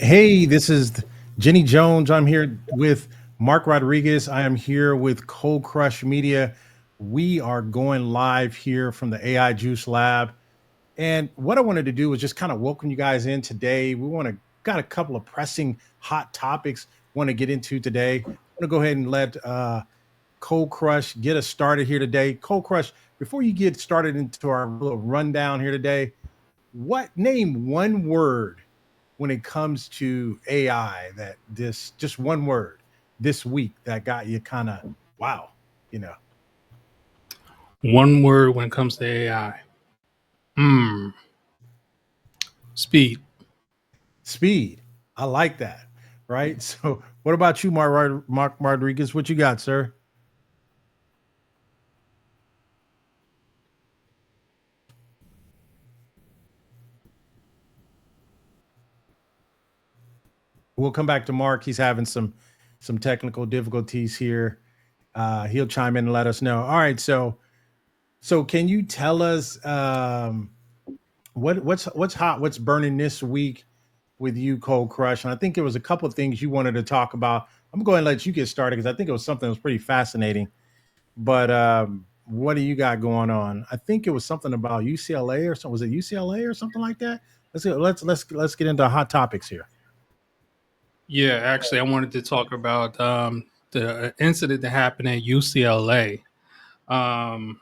Hey, this is Jenny Jones. I'm here with Mark Rodriguez. I am here with Cold Crush Media. We are going live here from the AI Juice Lab. And what I wanted to do was just kind of welcome you guys in today. We want to got a couple of pressing hot topics want to get into today. I want to go ahead and let Cold Crush get us started here today. Cold Crush, before you get started into our little rundown here today, what name one word when it comes to AI that this just one word this week that got you kind of wow, you know, One word when it comes to AI. Hmm. Speed. speed. I like that. Right. So, what about you, Mark Rodriguez? What you got, sir? We'll come back to Mark. He's having some technical difficulties here. He'll chime in and let us know. All right. So can you tell us what's hot, what's burning this week with you, Cold Crush? And I think it was a couple of things you wanted to talk about. I'm going to let you get started because I think it was something that was pretty fascinating. But what do you got going on? I think it was something about UCLA or something. Was it UCLA or something like that? Let's get into hot topics here. Yeah, actually, I wanted to talk about the incident that happened at UCLA. Um,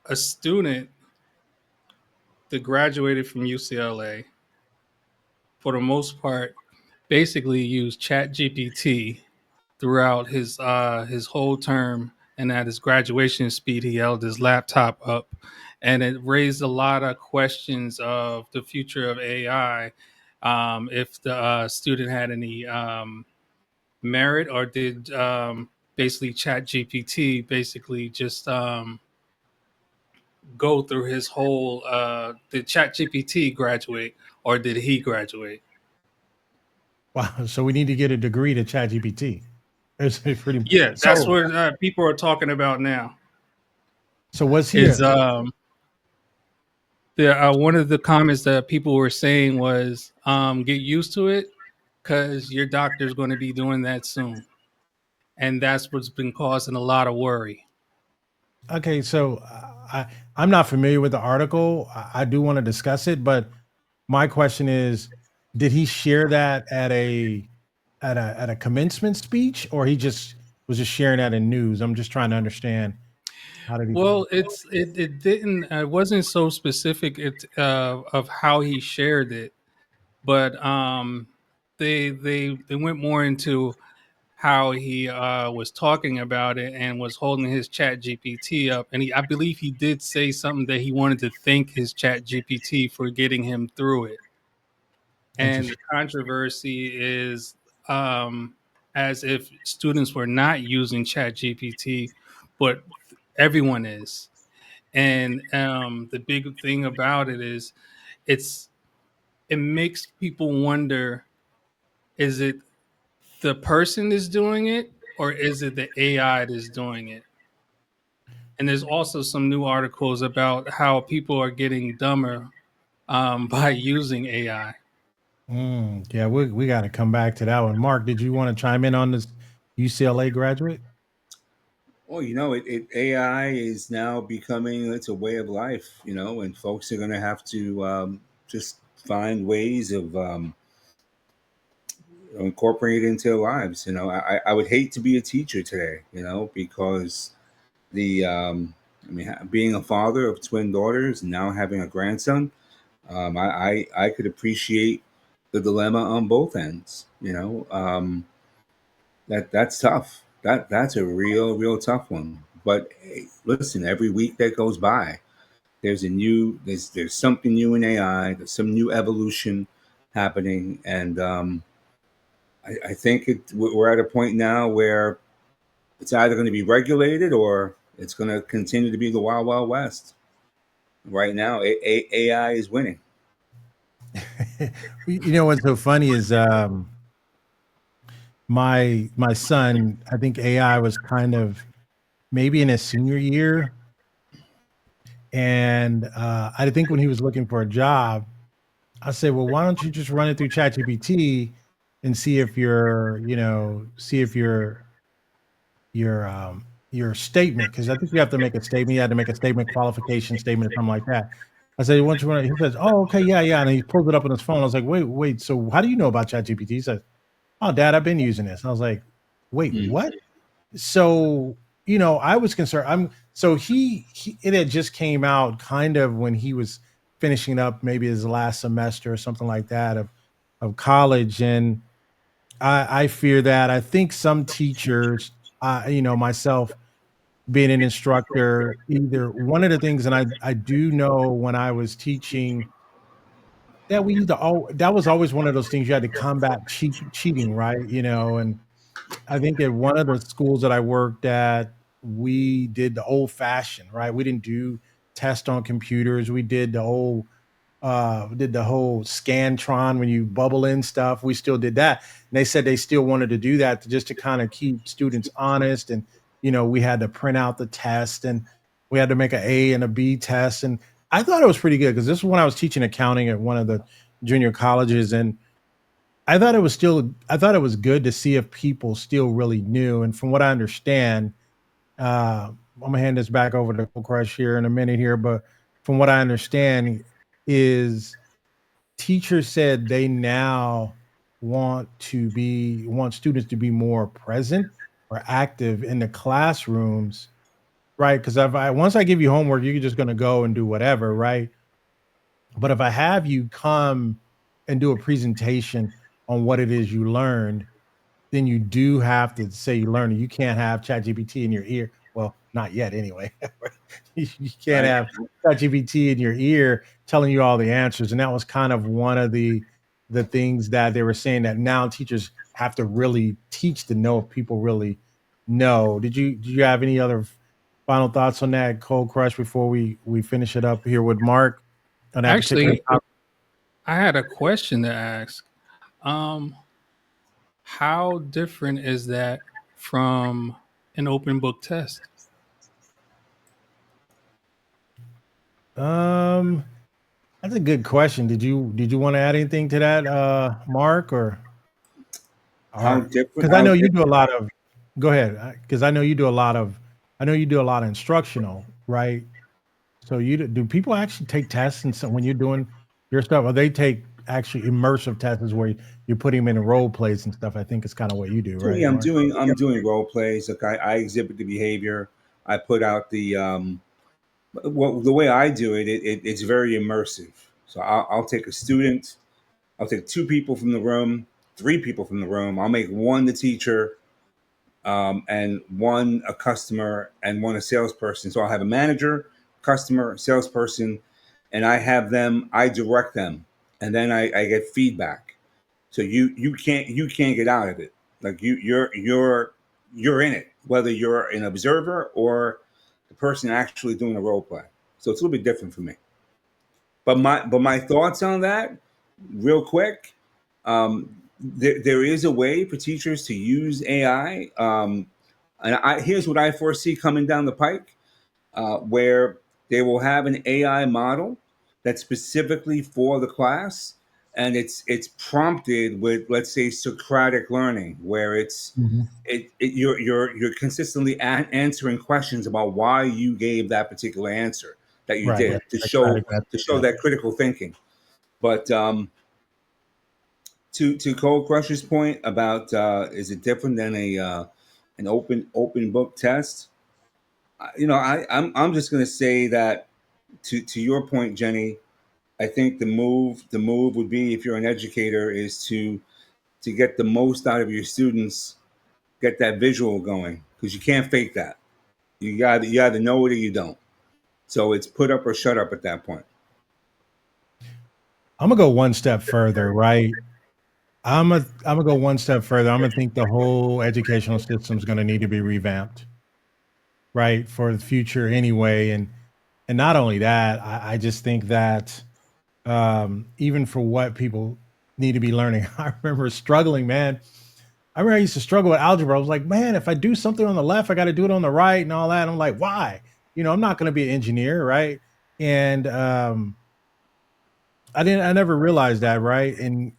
a student that graduated from UCLA, for the most part, basically used ChatGPT throughout his whole term, and at his graduation speech, he held his laptop up, and it raised a lot of questions of the future of AI. If the student had any merit, or did basically ChatGPT basically just go through his whole? Did ChatGPT graduate, or did he graduate? Wow. So we need to get a degree to ChatGPT. It's pretty. Yeah, that's So what people are talking about now. so was he Is a one of the comments that people were saying was, get used to it because your doctor's going to be doing that soon. And that's what's been causing a lot of worry. okay? So I'm not familiar with the article. I do want to discuss it, but my question is, did he share that at a commencement speech, or he just was just sharing that in news? I'm just trying to understand how did he. Well, it didn't it wasn't so specific of how he shared it, but they went more into how he was talking about it and was holding his chat GPT up. And I believe he did say something that he wanted to thank his chat GPT for getting him through it. And the Interesting. controversy is, as if students were not using chat GPT, but everyone is. And the big thing about it is it's it makes people wonder, is it the person is doing it, or is it the AI that is doing it? And there's also some new articles about how people are getting dumber by using AI. Yeah, we got to come back to that one. Mark, did you want to chime in on this UCLA graduate? Well, AI is now becoming it's a way of life, and folks are going to have to just find ways of incorporating it into their lives. I would hate to be a teacher today, because being a father of twin daughters and now having a grandson, I could appreciate the dilemma on both ends. That's tough. That's a real tough one. But hey, listen, every week that goes by, there's something new in AI. There's some new evolution happening, and I think we're at a point now where it's either going to be regulated or it's going to continue to be the wild west. Right now, AI is winning. You know what's so funny is my son. I think AI was kind of maybe in his senior year, and I think when he was looking for a job, I said, well, why don't you just run it through ChatGPT and see if see if your statement, because I think you have to make a statement. You had to make a statement, qualification statement, or something like that. I said, once you run it, he says, oh, okay, yeah, yeah. And he pulls it up on his phone. I was like, wait, so how do you know about ChatGPT? He says, oh, Dad, I've been using this. I was like, wait, Mm. what? So, I was concerned. So it had just came out kind of when he was finishing up maybe his last semester or something like that of college. And I fear that I think some teachers, myself being an instructor, either one of the things, and I do know when I was teaching that we used to that was always one of those things you had to combat cheating, right? And I think at one of the schools that I worked at, we did the old fashioned, right? We didn't do test on computers. We did the whole Scantron when you bubble in stuff. We still did that. And they said they still wanted to do that just to kind of keep students honest. And, we had to print out the test and we had to make an A and a B test. And I thought it was pretty good because this was when I was teaching accounting at one of the junior colleges. And I thought it was good to see if people still really knew. And from what I understand, I'm gonna hand this back over to Crush here in a minute here, but from what I understand, is teachers said they now want students to be more present or active in the classrooms, right? Because if I once I give you homework, you're just gonna go and do whatever, right? But if I have you come and do a presentation on what it is you learned, then you do have to say you learned it. You can't have ChatGPT in your ear. Well, not yet anyway. You can't Right. have ChatGPT in your ear telling you all the answers. And that was kind of one of the things that they were saying that now teachers have to really teach to know if people really know. Did you have any other final thoughts on that, Cold Crush, before we finish it up here with Mark on that particular Actually, topic? I had a question to ask. Um, how different is that from an open book test? Um, that's a good question. Did you want to add anything to that, Mark, How or different? because I How know you do a different? lot of. Go ahead, because I know you do a lot of instructional, right? So do people actually take tests and so when you're doing your stuff, or they take actually immersive tests where you put them in role plays and stuff? I think it's kind of what you do, Doing, right, yeah, Mark? I'm doing role plays. Like I exhibit the behavior. I put out the well, the way I do it, it's very immersive. So I'll take a student, I'll take two people from the room, three people from the room. I'll make one the teacher, and one a customer, and one a salesperson. So I'll have a manager, customer, salesperson, and I direct them, and then I get feedback. So you can't get out of it. Like you're in it, whether you're an observer or the person actually doing the role play. So it's a little bit different for me. But my thoughts on that, real quick. There is a way for teachers to use AI, and here's what I foresee coming down the pike, where they will have an AI model that's specifically for the class, and it's prompted with, let's say, Socratic learning, where Mhm. you're consistently answering questions about why you gave that particular answer that you Right. did Yeah. to show Socratic method. to show Yeah. that critical thinking. But to Cole Crusher's point about is it different than a an open book test? I'm just going to say that to your point, Jenny. I think the move would be, if you're an educator, is to get the most out of your students, get that visual going, because you can't fake that. You either know it or you don't. So it's put up or shut up at that point. I'm gonna go one step further, right? I'm gonna go one step further. I'm gonna think the whole educational system is gonna need to be revamped, right, for the future anyway. And not only that, I just think that even for what people need to be learning, I remember struggling, man. I remember I used to struggle with algebra. I was like, man, if I do something on the left, I got to do it on the right and all that. I'm like, why? I'm not going to be an engineer, right? And I never realized that, right? And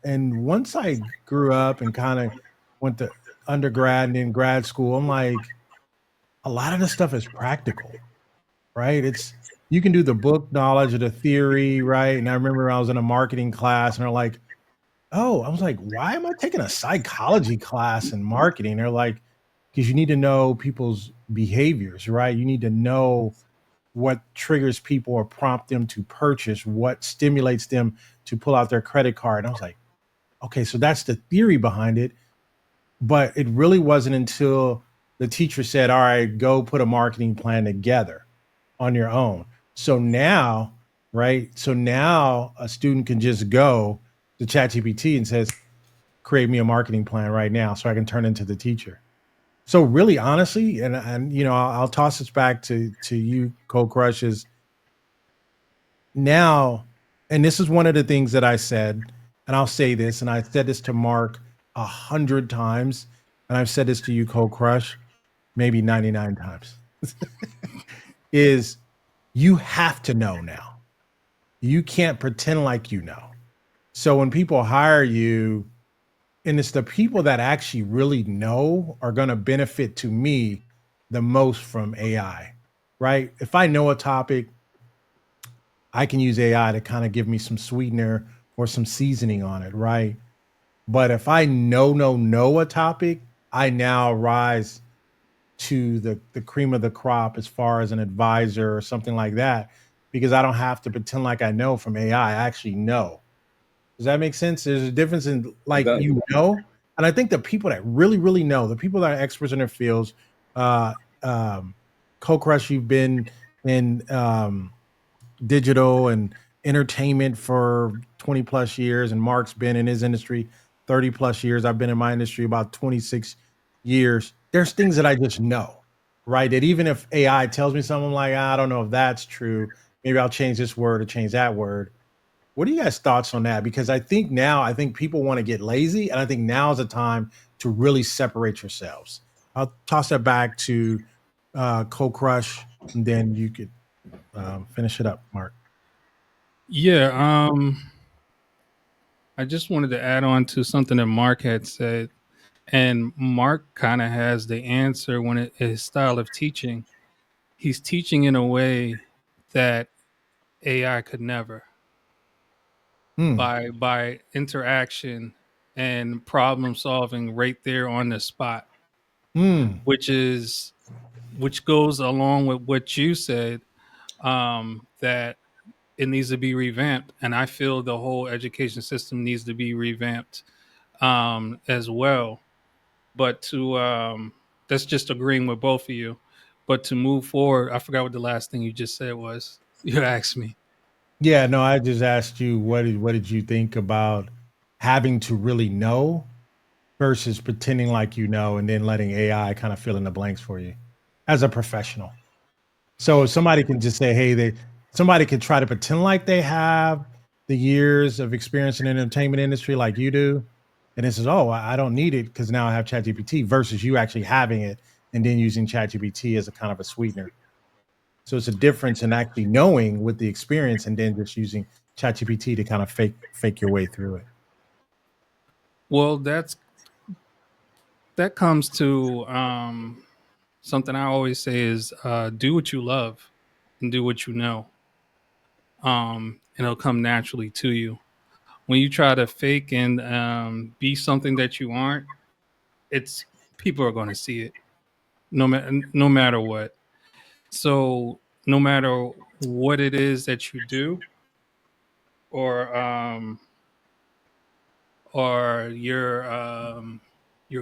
once I grew up and kind of went to undergrad and then grad school, I'm like, a lot of the stuff is practical, right? It's you can do the book knowledge or the theory, right? And I remember I was in a marketing class and they're like, oh, I was like, why am I taking a psychology class in marketing? They're like, because you need to know people's behaviors, right? You need to know what triggers people or prompt them to purchase, what stimulates them to pull out their credit card. And I was like, okay, so that's the theory behind it. But it really wasn't until the teacher said, all right, go put a marketing plan together on your own. So now, right? So now a student can just go to ChatGPT and says, create me a marketing plan right now so I can turn into the teacher. So really honestly, and you know, I'll toss this back to you, Cold Crush, is now, and this is one of the things that I said, and I'll say this, and I said this to Mark 100 times, and I've said this to you, Cold Crush, maybe 99 times, is you have to know now. You can't pretend like you know. So when people hire you, and it's the people that actually really know are going to benefit to me the most from AI, right? If I know a topic, I can use AI to kind of give me some sweetener or some seasoning on it, right? But if I know a topic, I now rise to the cream of the crop as far as an advisor or something like that, because I don't have to pretend like I know from AI. I actually know. Does that make sense? There's a difference in It like does. and I think the people that really know, the people that are experts in their fields, uh, um, Co-Crush, you've been in digital and entertainment for 20 plus years, and Mark's been in his industry 30 plus years. I've been in my industry about 26 years. There's things that I just know, right? That even if AI tells me something, I'm like, I don't know if that's true. Maybe I'll change this word or change that word. What are you guys' thoughts on that? Because I think people want to get lazy, and I think now is the time to really separate yourselves. I'll toss that back to Co Crush, and then you could finish it up, Mark. Yeah, I just wanted to add on to something that Mark had said, and Mark kind of has the answer when his style of teaching. He's teaching in a way that AI could never, Hmm. by interaction and problem solving right there on the spot, Hmm. which is which goes along with what you said, that it needs to be revamped, and I feel the whole education system needs to be revamped, as well. But to that's just agreeing with both of you. But to move forward, I forgot what the last thing you just said was. You asked me. Yeah, no, I just asked you what did you think about having to really know versus pretending like you know and then letting AI kind of fill in the blanks for you as a professional. So somebody can just say, hey, somebody could try to pretend like they have the years of experience in the entertainment industry like you do. And it says, oh, I don't need it because now I have ChatGPT versus you actually having it and then using ChatGPT as a kind of a sweetener. So it's a difference in actually knowing with the experience and then just using ChatGPT to kind of fake your way through it. Well, that comes to something I always say is, do what you love and do what you know, and it'll come naturally to you. When you try to fake and be something that you aren't, it's people are going to see it, no matter what. So no matter what it is that you do, or or you're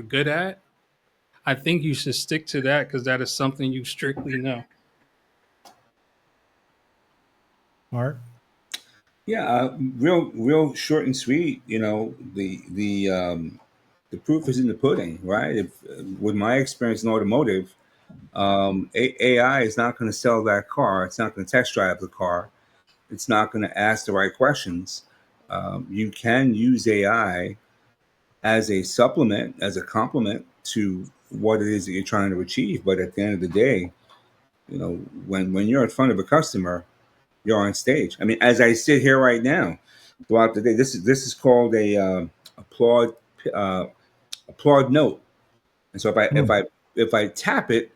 good at, I think you should stick to that because that is something you strictly know. Mark? Yeah, real short and sweet. You know, the proof is in the pudding, right? If with my experience in automotive, AI is not going to sell that car. It's not going to test drive the car. It's not going to ask the right questions. You can use AI as a supplement, as a complement to what it is that you're trying to achieve. But at the end of the day, you know, when you're in front of a customer, you're on stage. I mean, as I sit here right now, throughout the day. This is called a applaud uh, applaud note. And so Mm, if I tap it,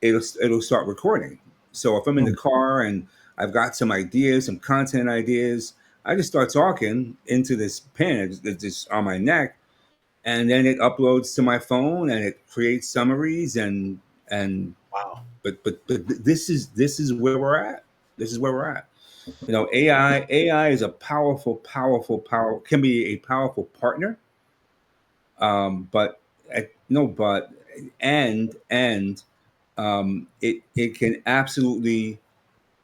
it'll start recording. So if I'm in the mm. car and I've got some ideas, some content ideas, I just start talking into this pen that's just on my neck, and then it uploads to my phone and it creates summaries and Wow. but this is where we're at. This is where we're at. You know, AI is a power can be a powerful partner. But no, but it can absolutely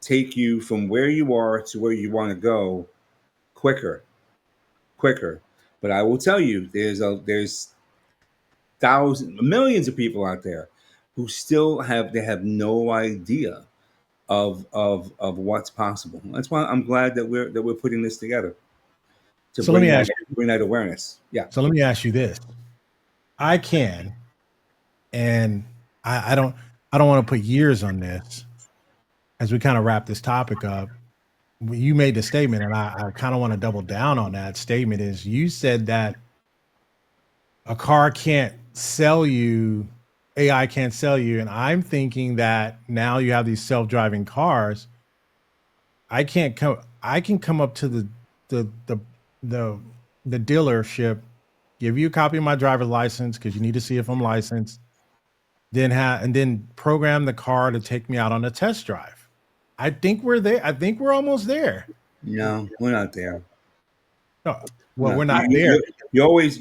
take you from where you are to where you want to go quicker, quicker. But I will tell you, there's thousands, millions of people out there who still have no idea of what's possible. That's why I'm glad that we're putting this together to So let me ask bring that awareness. Yeah. so let me ask you this. I can, and I don't want to put years on this as we kind of wrap this topic up. You made the statement, and I kind of want to double down on that statement. Is you said that a car can't sell you, AI can't sell you, and I'm thinking that now you have these self-driving cars. I can come up to the the the the dealership, give you a copy of my driver's license because you need to see if I'm licensed, and then program the car to take me out on a test drive. I think we're there. I think we're almost there. No, we're not there. No, well, No, we're not there. you're always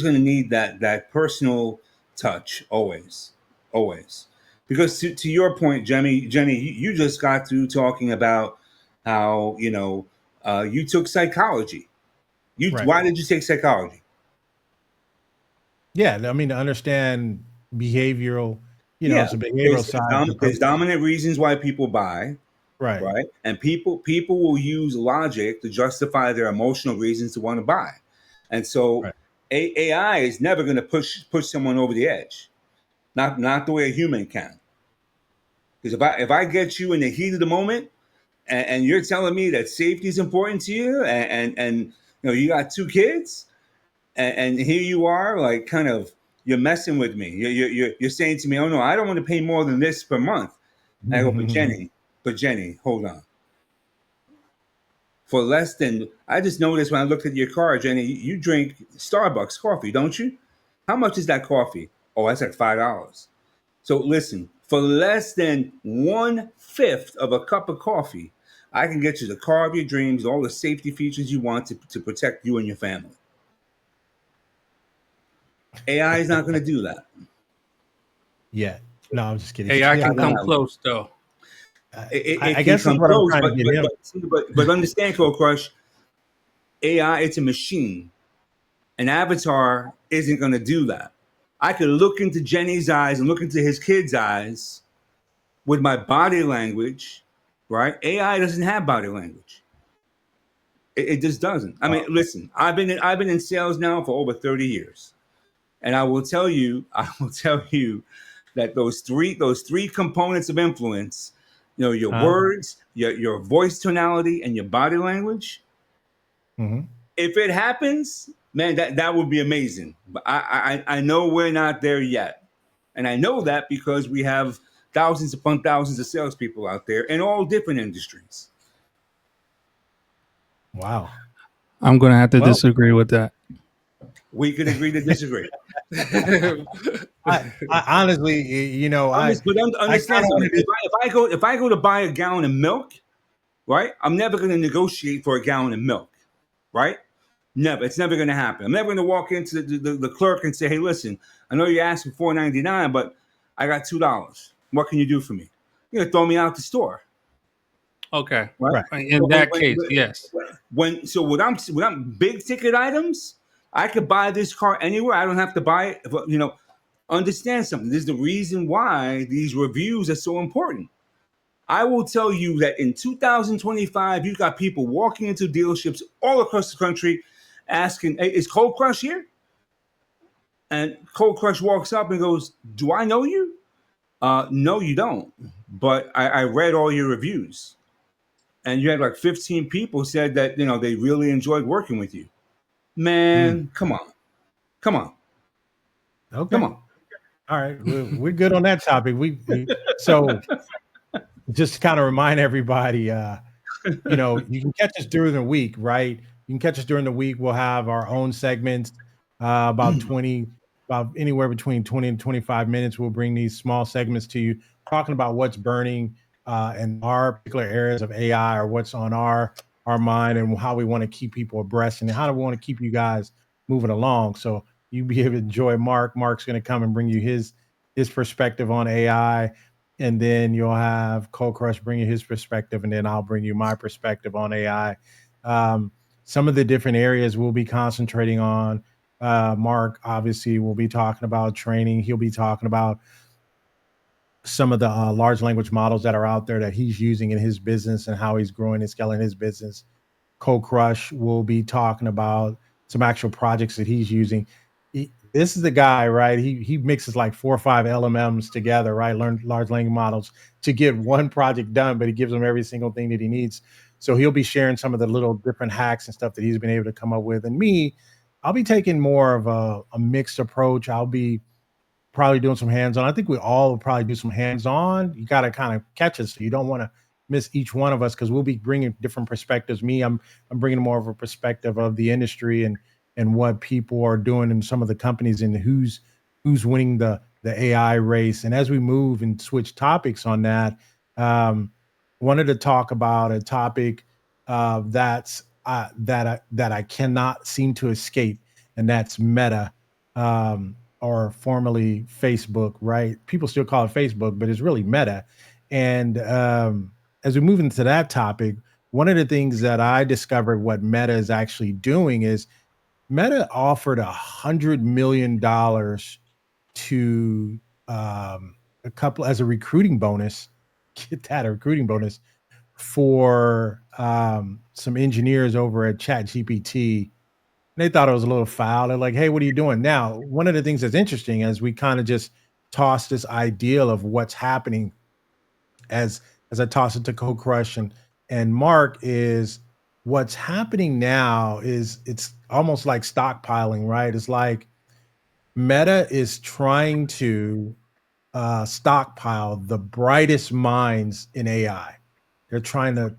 going to need that personal touch, always, always, because to your point, Jenny, you just got through talking about how you took psychology. Right. Why did you take psychology? Yeah, I mean, to understand behavioral, Yeah, it's a behavioral side to there's dominant reasons why people buy, right, right? And people will use logic to justify their emotional reasons to want to buy. And so right. AI is never going to push someone over the edge. Not the way a human can. Because if I get you in the heat of the moment and you're telling me that safety is important to you and you got two kids and here you are like kind of you're messing with me. You're saying to me, oh no, I don't want to pay more than this per month. And I go, but Jenny, hold on. For less than I just noticed when I looked at your car, Jenny, you drink Starbucks coffee, don't you? How much is that coffee? Oh, that's like $5. So listen, for less than 1/5 of a cup of coffee, I can get you the car of your dreams, all the safety features you want to protect you and your family. AI is not going to do that. Yeah. No, I'm just kidding. AI Yeah, can come close though. It I can guess that's come what I'm close, trying to get him. but understand, Cold Crush, AI, it's a machine. An avatar isn't going to do that. I could look into Jenny's eyes and look into his kid's eyes with my body language, right? AI doesn't have body language. It just doesn't. I mean, Wow. listen, I've been in sales now for over 30 years. And I will tell you that those three components of influence, your Huh? words, your voice tonality, and your body language, Mhm. if it happens, man, that would be amazing. But I know we're not there yet. And I know that because we have thousands upon thousands of salespeople out there in all different industries. Wow. I'm gonna have to Well, disagree with that. We could agree to disagree. I honestly, But I kind understand of something. wanted to. If I go to buy a gallon of milk, right? I'm never going to negotiate for a gallon of milk, right? Never. It's never going to happen. I'm never going to walk into the clerk and say, "Hey, listen, I know you asked for $4.99, but I got $2. What can you do for me?" You're gonna throw me out the store, Okay. right? Right. In But when that case, yes. so what I'm big ticket items, I could buy this car anywhere. I don't have to buy it. Understand something. This is the reason why these reviews are so important. I will tell you that in 2025, you got people walking into dealerships all across the country asking, "Hey, is Cold Crush here?" And Cold Crush walks up and goes, "Do I know you?" No, you don't. But I read all your reviews. and you had like 15 people said that they really enjoyed working with you. Mm, Man, come on, come on, come okay. on. All right. We're good on that topic. So just to kind of remind everybody, you can catch us during the week, right? You can catch us during the week. We'll have our own segments, about 20, about anywhere between 20 and 25 minutes. We'll bring these small segments to you, talking about what's burning in our particular areas of AI, or what's on our mind, and how we want to keep people abreast, and how do we want to keep you guys moving along. So you be able to enjoy Mark. Mark's going to come and bring you his perspective on AI, and then you'll have Cole Crush bring you his perspective, and then I'll bring you my perspective on AI. Um, some of the different areas we'll be concentrating on. Mark obviously will be talking about training. He'll be talking about some of the large language models that are out there that he's using in his business and how he's growing and scaling his business. Cole Crush will be talking about some actual projects that he's using. This is the guy, right? He mixes like 4 or 5 LMMs together, right? Learn large language models to get one project done, but he gives them every single thing that he needs. So he'll be sharing some of the little different hacks and stuff that he's been able to come up with. And me, I'll be taking more of a mixed approach. I'll be probably doing some hands-on. I think we all will probably do some hands-on. You got to kind of catch us, so you don't want to miss each one of us, because we'll be bringing different perspectives. Me, I'm bringing more of a perspective of the industry and what people are doing in some of the companies, and who's winning the AI race. And as we move and switch topics on that, um, wanted to talk about a topic that I cannot seem to escape, and that's Meta. Or formerly Facebook, right? People still call it Facebook, but it's really Meta. And as we move into that topic, one of the things that I discovered what Meta is actually doing is Meta offered $100 million to a couple as a recruiting bonus. Get that, a recruiting bonus for some engineers over at ChatGPT. They thought it was a little foul. They're like, "Hey, what are you doing now?" One of the things that's interesting, as we kind of just toss this ideal of what's happening, as I toss it to Code Crush and Mark, is what's happening now is it's almost like stockpiling, right? It's like Meta is trying to stockpile the brightest minds in AI. They're trying to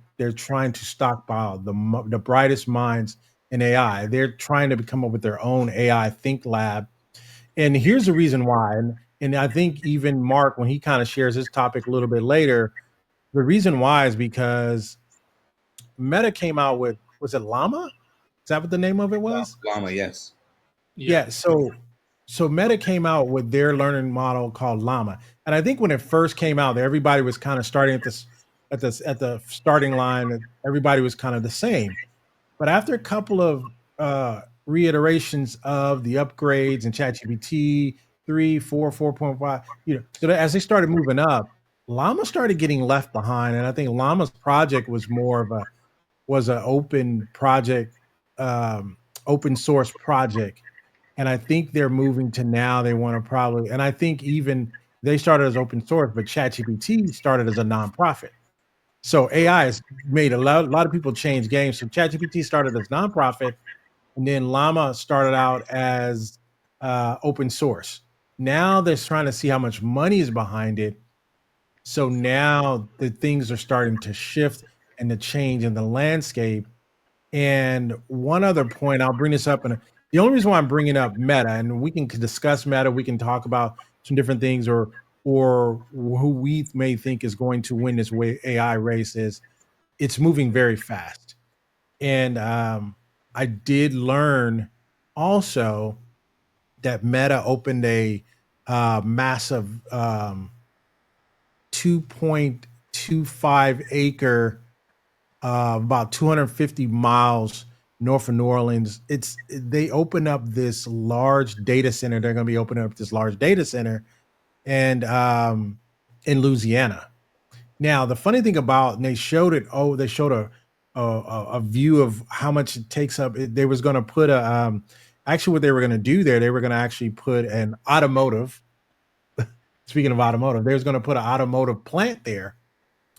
stockpile the brightest minds in AI. They're trying to come up with their own AI think lab. And here's the reason why. And I think even Mark, when he kind of shares his topic a little bit later, the reason why is because Meta came out with, was it Llama? Is that what the name of it was? Llama, yes. Yeah. Yeah, so Meta came out with their learning model called Llama, and I think when it first came out, everybody was kind of starting at the starting line, and everybody was kind of the same. But after a couple of reiterations of the upgrades in ChatGPT 3, 4, 4.5, so as they started moving up, Llama started getting left behind, and I think Llama's project was more of a was an open project, um, open source project. And I think they're moving to now they want to probably, and I think even they started as open source, but ChatGPT started as a nonprofit. So AI has made a lot of people change games. So ChatGPT started as nonprofit, and then Llama started out as open source. Now they're trying to see how much money is behind it. So now the things are starting to shift and to change in the landscape. And one other point, I'll bring this up, and the only reason why I'm bringing up Meta, and we can discuss Meta, we can talk about some different things, or who we may think is going to win this way AI race, is it's moving very fast. And I did learn also that Meta opened a massive 2.25 acre, about 250 miles north of New Orleans. They opened up this large data center. They're going to be opening up this large data center, and in Louisiana. Now, the funny thing about, and they showed it. Oh, they showed a view of how much it takes up. They was going to put a actually what they were going to do there. They were going to actually put an automotive. Speaking of automotive, they was going to put an automotive plant there,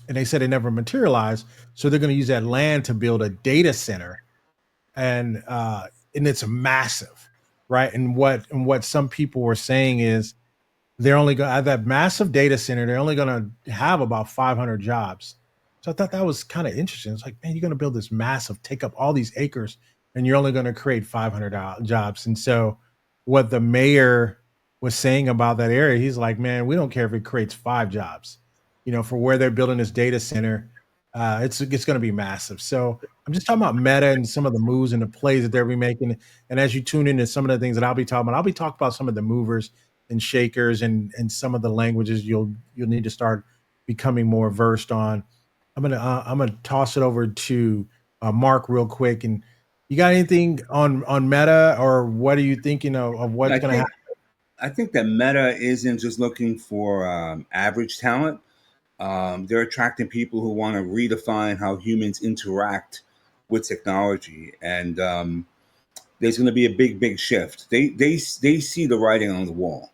and they said it never materialized. So they're going to use that land to build a data center, and it's massive, right? And what some people were saying is they're only going to that massive data center. They're only going to have about 500 jobs. So I thought that was kind of interesting. It's like, man, you're going to build this massive, take up all these acres, and you're only going to create 500 jobs. And so, what the mayor was saying about that area, he's like, man, we don't care if it creates 5 jobs. For where they're building this data center, it's going to be massive. So I'm just talking about Meta and some of the moves and the plays that they'll be making. And as you tune into some of the things that I'll be talking about, I'll be talking about some of the movers and shakers and some of the languages you'll need to start becoming more versed on. I'm gonna toss it over to Mark real quick. And you got anything on Meta, or what are you thinking of Yeah, what's going to happen? I think that Meta isn't just looking for average talent. They're attracting people who want to redefine how humans interact with technology, and there's going to be a big shift. They see the writing on the wall.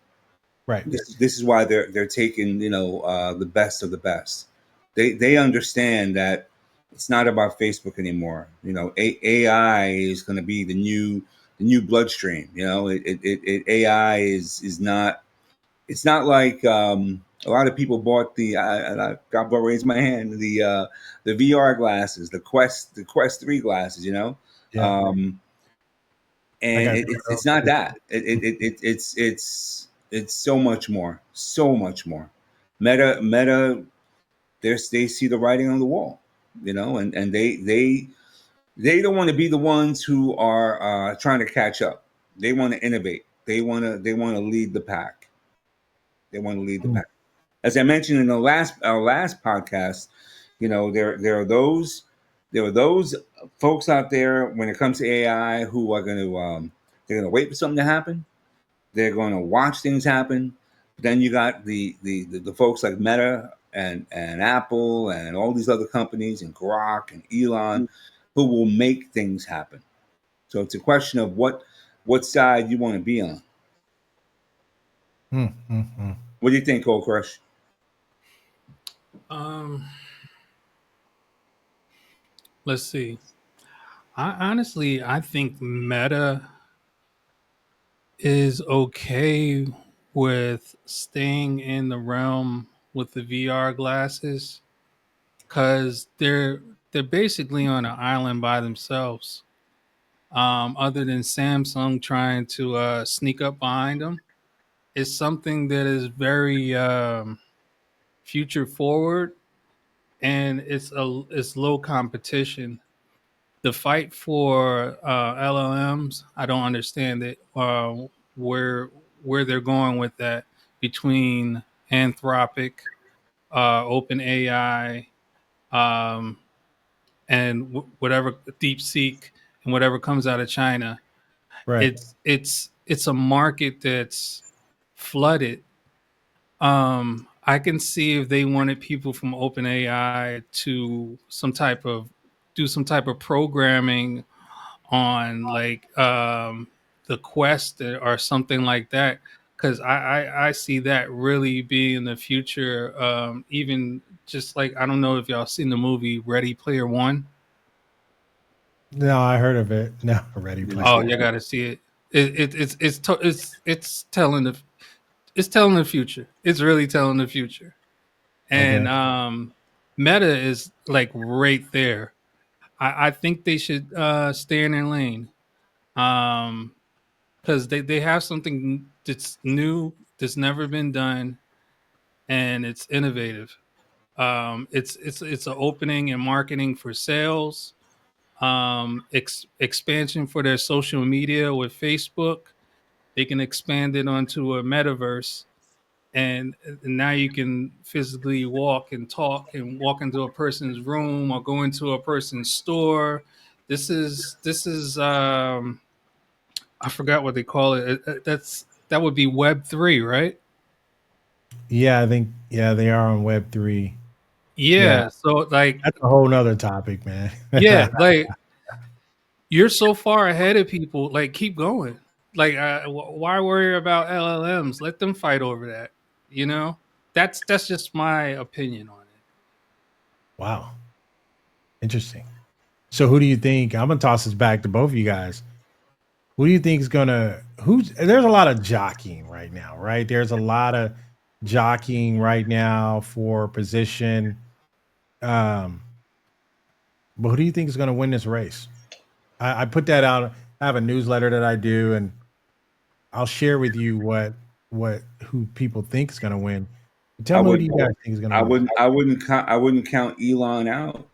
Right. This is why they're taking the best of the best. They understand that it's not about Facebook anymore. AI is going to be the new bloodstream. AI is not. It's not like a lot of people bought and I got to raise my hand, the VR glasses, the Quest 3 glasses. Yeah. Um, I and got it's not that. It's so much more. Meta, they see the writing on the wall, and they don't want to be the ones who are trying to catch up. They want to innovate. They want to lead the pack. They want to lead the pack. As I mentioned in our last podcast, there are those folks out there when it comes to AI who are going to they're going to wait for something to happen. They're going to watch things happen. But then you got the folks like Meta and Apple and all these other companies and Grok and Elon who will make things happen. So it's a question of what side you want to be on. Mm-hmm. What do you think, Cold Crush? Um, let's see. I think Meta is okay with staying in the realm with the VR glasses because they're basically on an island by themselves. Other than Samsung trying to sneak up behind them, it's something that is very future forward, and it's low competition. The fight for LLMs, I don't understand it. Where where they're going with that between Anthropic, OpenAI, um, and whatever DeepSeek and whatever comes out of China. Right. It's a market that's flooded. I can see if they wanted people from OpenAI to do some type of programming on like the Quest or something like that, because I see that really being the future. Even just like, I don't know if y'all seen the movie Ready Player One. No, I heard of it. No, Ready Didn't Player Oh, see One. you that. got to see it. It's telling the future. It's really telling the future. And Okay. Meta is like right there. I think they should stay in their lane. Because they have something that's new, that's never been done, and it's innovative. It's an opening and marketing for sales, expansion for their social media with Facebook. They can expand it onto a metaverse, and now you can physically walk and talk and walk into a person's room or go into a person's store. This is I forgot what they call it. That would be Web 3, right? Yeah, I think they are on Web 3. Yeah, Yeah. So like, that's a whole nother topic, man. yeah, like you're so far ahead of people. Like, keep going. Like, why worry about LLMs? Let them fight over that. You know, that's just my opinion on it. Wow. Interesting. So who do you think? I'm gonna toss this back to both of you guys. Who do you think is gonna who's there's a lot of jockeying right now, right? There's a lot of jockeying right now for position. Um, but who do you think is gonna win this race? I put that out. I have a newsletter that I do, and I'll share with you what who people think is gonna win. Tell I me who do wouldn't. you guys think is gonna I win? wouldn't. I wouldn't count. I wouldn't count Elon out.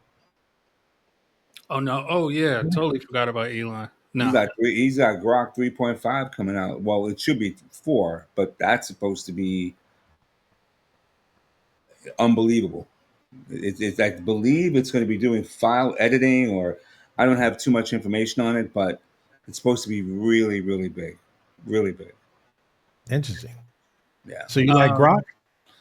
Oh no! Oh yeah, totally forgot about Elon. He's No, got three. He's got Grok 3.5 coming out. Well, it should be four, but that's supposed to be unbelievable. It's I believe it's going to be doing file editing, or I don't have too much information on it, but it's supposed to be really, really big, really big. Interesting. Yeah, So you like Grok? um,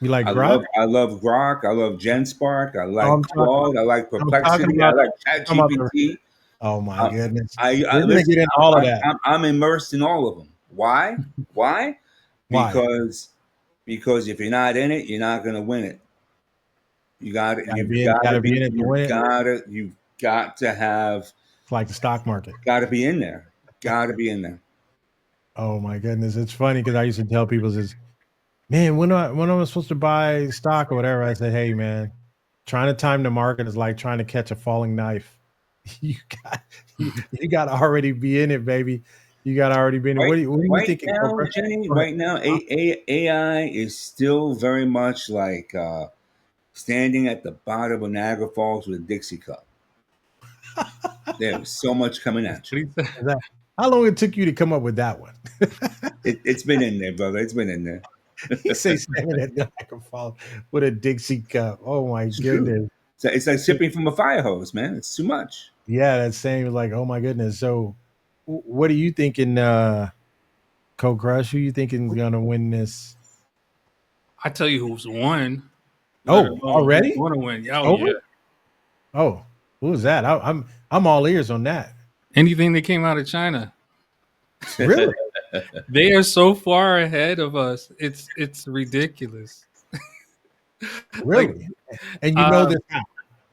You like Grok? I love Grok. I love GenSpark. I Oh, like Claude. I like I'm talking Perplexity. I about like I'm about the ChatGPT. oh my Uh, goodness. I We're gonna listen. get into all of that. I'm immersed in all of them. Why? Why? Why? Because if you're not in it, you're not going to win it. You got to Gotta be in it to win it. you've got to have It's like the stock market. got to be in there. Got to be in there. Oh my goodness. It's funny because I used to tell people is man, when am I supposed to buy stock or whatever? I said, hey man, trying to time the market is like trying to catch a falling knife. You got you gotta already be in it, baby. You gotta already be in it. Right, What do you right thinking, now, Cobra? Jenny. Go ahead. Right now, Huh? AI is still very much like standing at the bottom of Niagara Falls with a Dixie cup. There's so much coming at what you. do you say? Is that- How long it took you to come up with that one? It's been in there, brother. It's been in there. He say standing at Niagara Falls with a Dixie cup. Oh my It's true. goodness. It's like sipping from a fire hose, man. It's too much. Yeah, that same like, oh my goodness. So what are you thinking, Co Crush? Who you thinking is gonna win this? I tell you who's won, let Oh, alone who's already? going to win. It's Oh over? yeah, Oh, who is that? I'm all ears on that. anything that came out of China, Really? they are so far ahead of us. It's ridiculous. Like, Really? And you know uh, this how?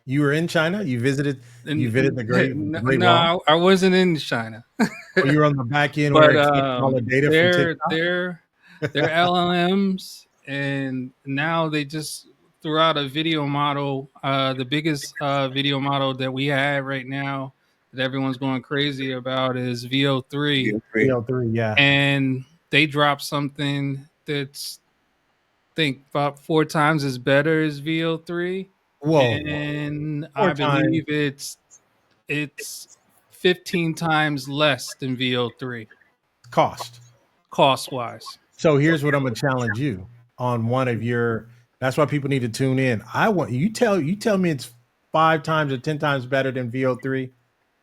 You were in China, you visited the Great Wall, no, I wasn't in China, or you were on the back end where but they're collecting all the data from TikTok? their LLMs, and now they just threw out a video model, the biggest video model that we have right now that everyone's going crazy about is VO3, Feel free. VO3, yeah. and they dropped something that's think about 4 times as better as VO3, Whoa. and 4 I times believe it's 15 times less than VO3 cost. cost wise. So here's what I'm gonna challenge you on one of your. That's why people need to tune in. I want you tell me it's 5 times or 10 times better than VO3.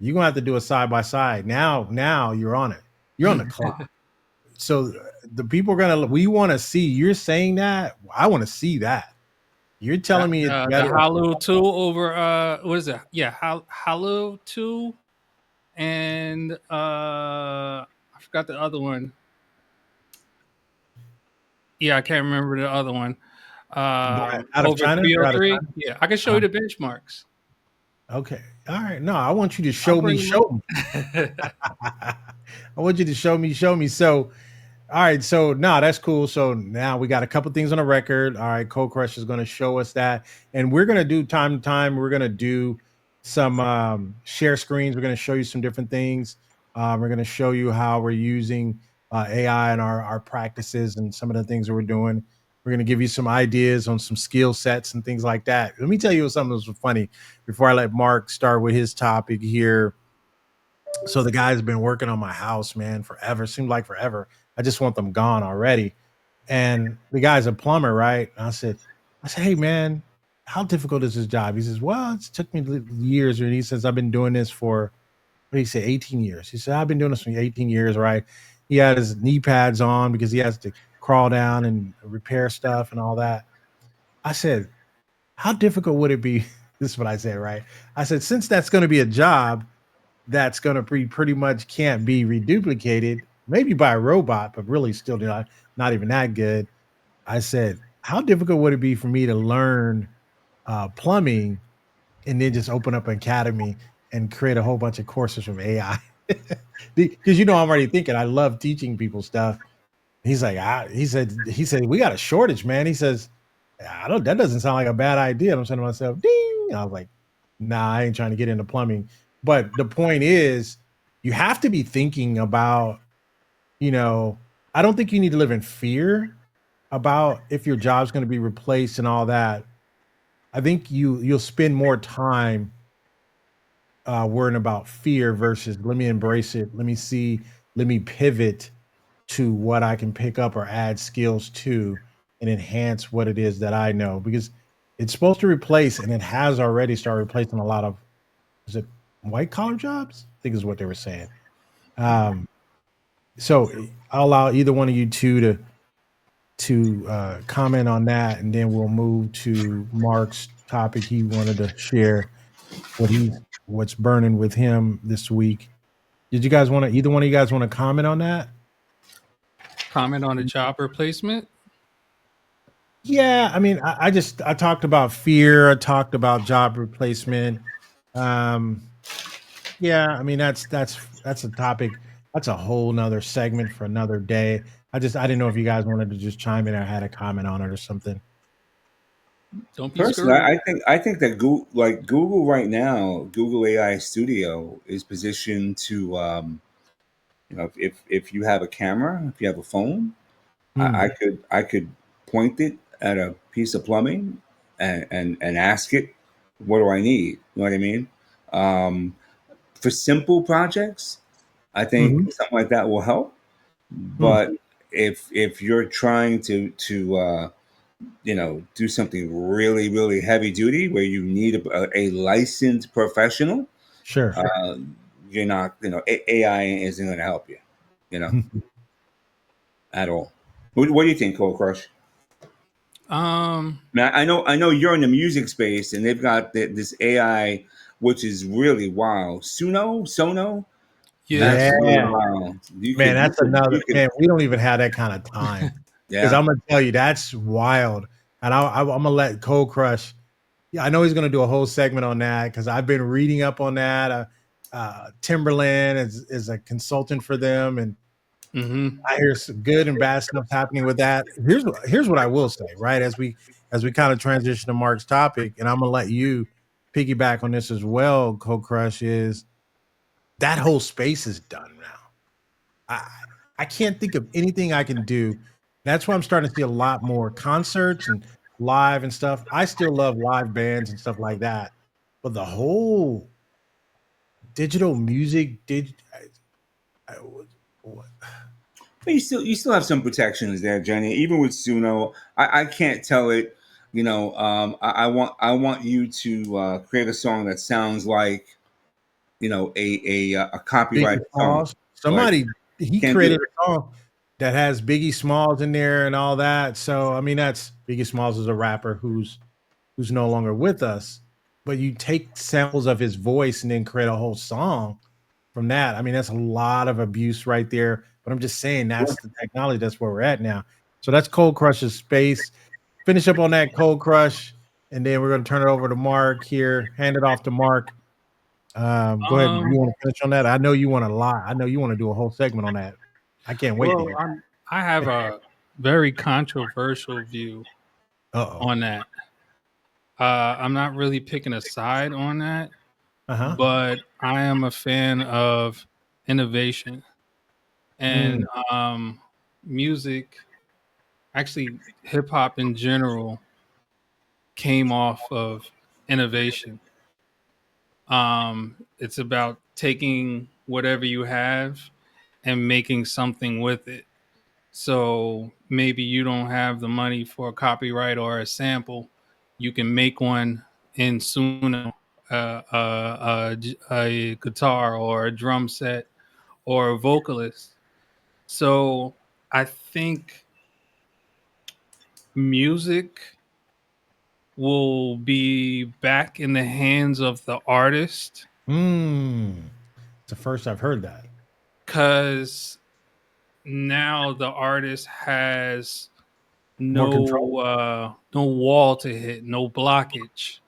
You're gonna have to do a side by side. Now you're on it. You're on the clock. So the people are gonna. We want to see. You're saying that. I want to see that. You're telling me it's The better. Halo 2 over what is it? Yeah, Halo 2 and I forgot the other one. Yeah, I can't remember the other one. Out of Over China? They're out of 303. China. Yeah, I can show you the benchmarks. Okay. All right. No, I want you to I'll show me. bring them Show me. up. I want you to show me. Show me. So all right, so no, that's cool. So now we got a couple things on the record. All right, Cold Crush is going to show us that, and we're going to do time to time. We're going to do some share screens. We're going to show you some different things. We're going to show you how we're using AI in our practices and some of the things that we're doing. We're going to give you some ideas on some skill sets and things like that. Let me tell you something that was funny before I let Mark start with his topic here. So the guy's been working on my house, man, forever. Seemed like forever. I just want them gone already. And the guy's a plumber, right? And I said, hey man, how difficult is this job? He says, well, it's took me years. And he says, I've been doing this for what did he say, 18 years. He said, I've been doing this for 18 years, right? He had his knee pads on because he has to crawl down and repair stuff and all that. I said, how difficult would it be? This is what I said, right? I said, since that's going to be a job that's going to be pretty much can't be reduplicated, maybe by a robot, but really still not even that good. I said, how difficult would it be for me to learn plumbing and then just open up an academy and create a whole bunch of courses from AI. Because I'm already thinking I love teaching people stuff. He's like, he said, we got a shortage, man. He says, I don't, that doesn't sound like a bad idea. And I'm saying to myself, ding. I was like, nah, I ain't trying to get into plumbing. But the point is, you have to be thinking about, you know, I don't think you need to live in fear about if your job's going to be replaced and all that. I think you'll spend more time worrying about fear versus let me embrace it. Let me see. Let me pivot to what I can pick up or add skills to and enhance what it is that I know because it's supposed to replace and it has already started replacing a lot of is it white collar jobs? I think is what they were saying. Um, so I'll allow either one of you two to comment on that, and then we'll move to Mark's topic. He wanted to share what he's what's burning with him this week. Did you guys want to either one of you guys want to comment on that? Comment on the job replacement. Yeah, I mean, I talked about fear. I talked about job replacement. Um, yeah, I mean that's a topic. That's a whole nother segment for another day. I didn't know if you guys wanted to just chime in or had a comment on it or something. Don't be Personally, scared. I think that Google right now, Google AI Studio is positioned to if you have a camera, if you have a phone, I Hmm. could point it at a piece of plumbing and ask it, what do I need? You know what I mean? Um, for simple projects, I think Hmm. something like that will help. Hmm. But if you're trying to do something really really heavy duty where you need a licensed professional, Sure. uh, you're not AI isn't going to help you, you know, at all. What do you think, Cold Crush? Um, Now, I know you're in the music space, and they've got this AI, which is really wild. Sono, that's yes. really Yeah, wild. You man, could, you that's could, another you could, man. We don't even have that kind of time because yeah. I'm gonna tell you that's wild, and I'm gonna let Cold Crush. Yeah, I know he's gonna do a whole segment on that because I've been reading up on that. Timberland is a consultant for them, and Mm-hmm. I hear some good and bad stuff happening with that. Here's what I will say, right? As we kind of transition to Mark's topic, and I'm gonna let you piggyback on this as well, Cold Crush, is that whole space is done now. I I can't think of anything I can do. That's why I'm starting to see a lot more concerts and live and stuff. I still love live bands and stuff like that, but the whole digital music, I, what- But you still have some protections there, Jenny. Even with Suno, I can't tell it. I want you to create a song that sounds like a Biggie copyrighted song. Smalls. Like, Somebody he can't do created it. a song that has Biggie Smalls in there and all that. So I mean, that's Biggie Smalls is a rapper who's no longer with us. But you take samples of his voice and then create a whole song from that. I mean, that's a lot of abuse right there. But I'm just saying that's the technology. That's where we're at now. So that's Cold Crush's space. Finish up on that Cold Crush, and then we're going to turn it over to Mark here. Hand it off to Mark. Go ahead. You Um, want to finish on that? I know you want to lie. I know you want to do a whole segment on that. I can't wait to well, hear. I have a very controversial view Uh oh. on that. I'm not really picking a side on that, Uh huh. but I am a fan of innovation and Mm, music. Actually, hip hop in general came off of innovation. It's about taking whatever you have and making something with it. So maybe you don't have the money for a copyright or a sample. You can make one in Suno, a guitar or a drum set or a vocalist. So I think music will be back in the hands of the artist mm. It's the first I've heard that. because now the artist has More control. no wall to hit, no blockage.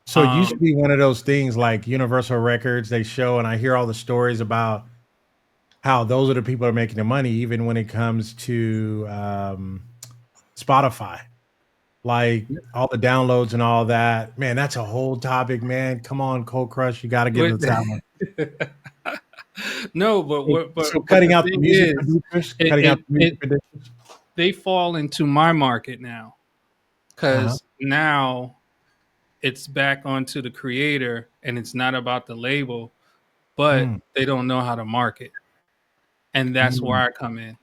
So it used to Um, be one of those things like Universal Records they show, and I hear all the stories about how those are the people that are making the money, even when it comes to Spotify, like all the downloads and all that. Man, that's a whole topic, man. Come on, Cold Crush, you got to get but- into that one. no, but what, So but cutting the out the thing music is, producers, it, cutting out it, the music it producers. they fall into my market now Uh-huh. because now it's back onto the creator and it's not about the label, but Mm, they don't know how to market, and that's where mm. I come in.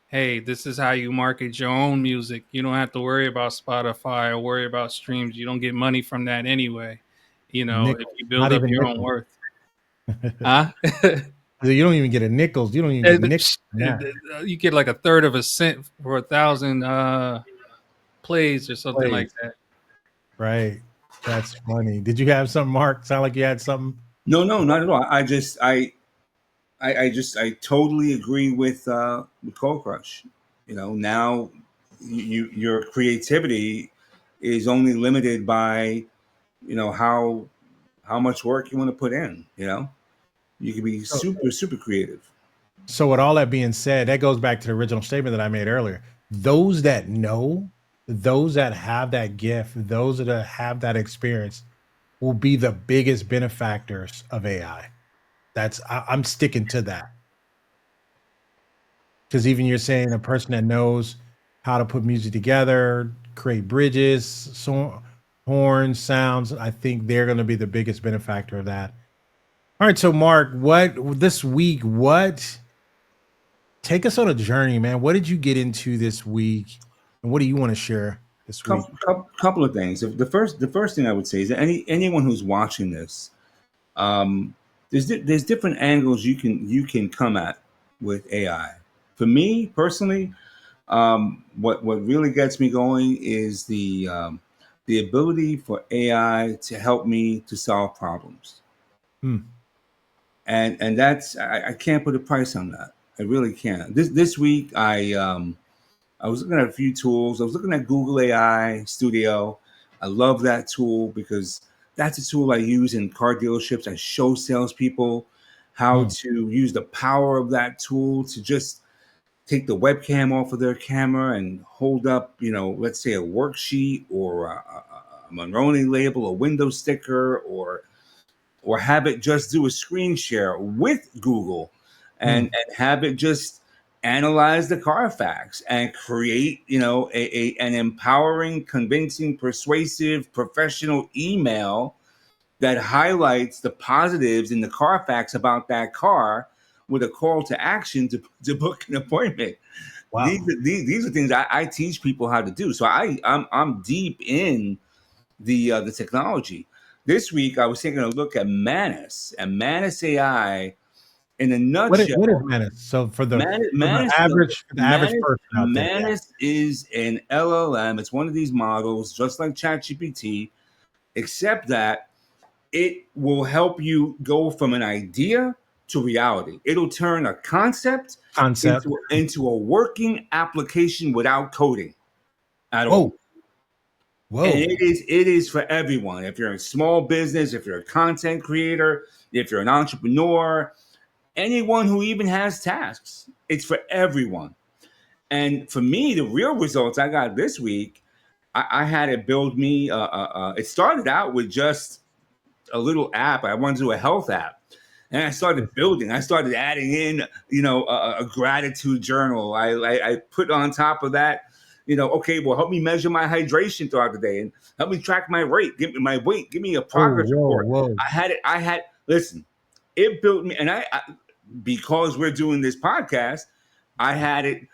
Hey, this is how you market your own music. You don't have to worry about Spotify or worry about streams. You don't get money from that anyway. If Nickels, you build not up even your own nickels. worth, huh? So you don't even get a nickels. You don't even get And, nickels from that. you get like a third of a cent for 1,000 plays or something like Plays. that. Right. That's funny. Did you have something, Mark? Sound like you had something. No, no, not at all. I totally agree with Cold Crush. Now your creativity is only limited by how much work you want to put in. You can be So, super creative. so with all that being said, that goes back to the original statement that I made earlier. Those that know, those that have that gift, those that have that experience will be the biggest benefactors of AI. I'm sticking to that. Because even you're saying a person that knows how to put music together, create bridges, horns, sounds, I think they're going to be the biggest benefactor of that. All right, so Mark, what this week? What take us on a journey, man? What did you get into this week, and what do you want to share this week? Couple of things. The first thing I would say is that anyone who's watching this, there's different angles you can come at with AI. For me personally, what really gets me going is the ability for AI to help me to solve problems, Hmm. and I can't put a price on that. I really can't. This week I was looking at a few tools. I was looking at Google AI Studio. I love that tool because that's a tool I use in car dealerships. I show salespeople how Hmm. to use the power of that tool to just take the webcam off of their camera and hold up, let's say a worksheet or a Monroney label, a window sticker, or have it just do a screen share with Google Hmm. and have it just analyze the Carfax and create, an empowering, convincing, persuasive, professional email that highlights the positives in the Carfax about that car with a call to action to book an appointment. These Wow. are, these are things I teach people how to do. So I'm deep in the technology. This week I was taking a look at Manus and Manus AI. In a What is nutshell, Manus? So for the Manus for the Manus is a, average person out there, yeah. Manus is an LLM. It's one of these models, just like ChatGPT, except that it will help you go from an idea to reality. It'll turn a concept Concept. into a working application without coding at all. Whoa, And whoa. it is for everyone. If you're a small business, if you're a content creator, if you're an entrepreneur, anyone who even has tasks, it's for everyone. And for me, the real results I got this week, I had it build me. It started out with just a little app. I wanted to do a health app, and I started building. I started adding in, a gratitude journal. I put on top of that, okay, well, help me measure my hydration throughout the day and help me track my weight. Give me my weight. Give me a Whoa, progress whoa, report. whoa. I had it. Listen, it built me, and I because we're doing this podcast, I had it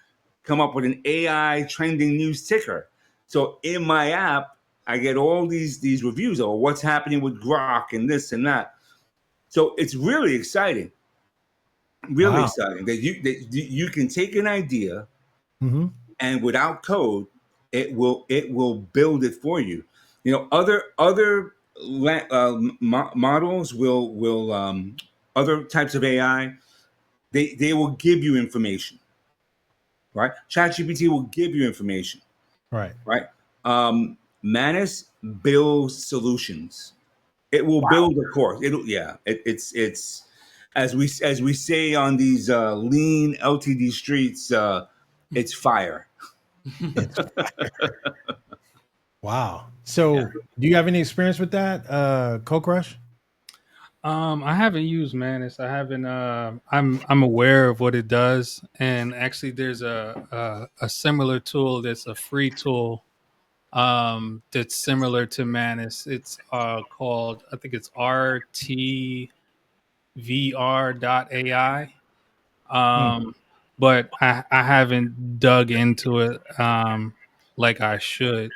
come up with an AI trending news ticker. So in my app, I get all these reviews of what's happening with Grok and this and that. So it's really Wow. exciting that you can take an idea Mhm. and without code, it will build it for you. Other models will other types of AI, they will give you information, right? ChatGPT will give you information, Right. right? Manus builds solutions. It will build a course. It'll yeah. It's as we say on these lean LTD streets. It's fire. It's wow. So, do you have any experience with that, Co-Crush? I haven't used Manus. I haven't. I'm aware of what it does, and actually, there's a similar tool that's a free tool. That's similar to Manus. It's called, I think it's RTVR.ai. Hmm. But I haven't dug into it like I should.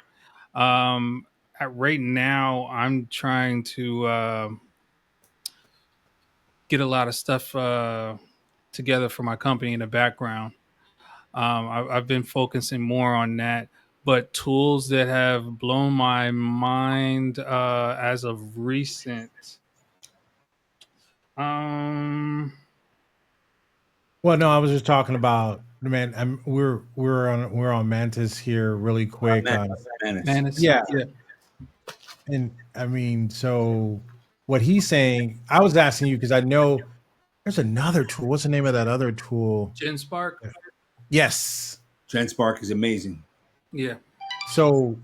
Right now, I'm trying to get a lot of stuff together for my company in the background. I've been focusing more on that. But tools that have blown my mind as of recent, um, Well, no, I was just talking about man. We're on Mantis here really quick. Menace, menace. Manus, Yeah, yeah, and I mean, so what he's saying, I was asking you because I know there's another tool. What's the name of that other tool? GenSpark, Yes. TransSpark is amazing. yeah. So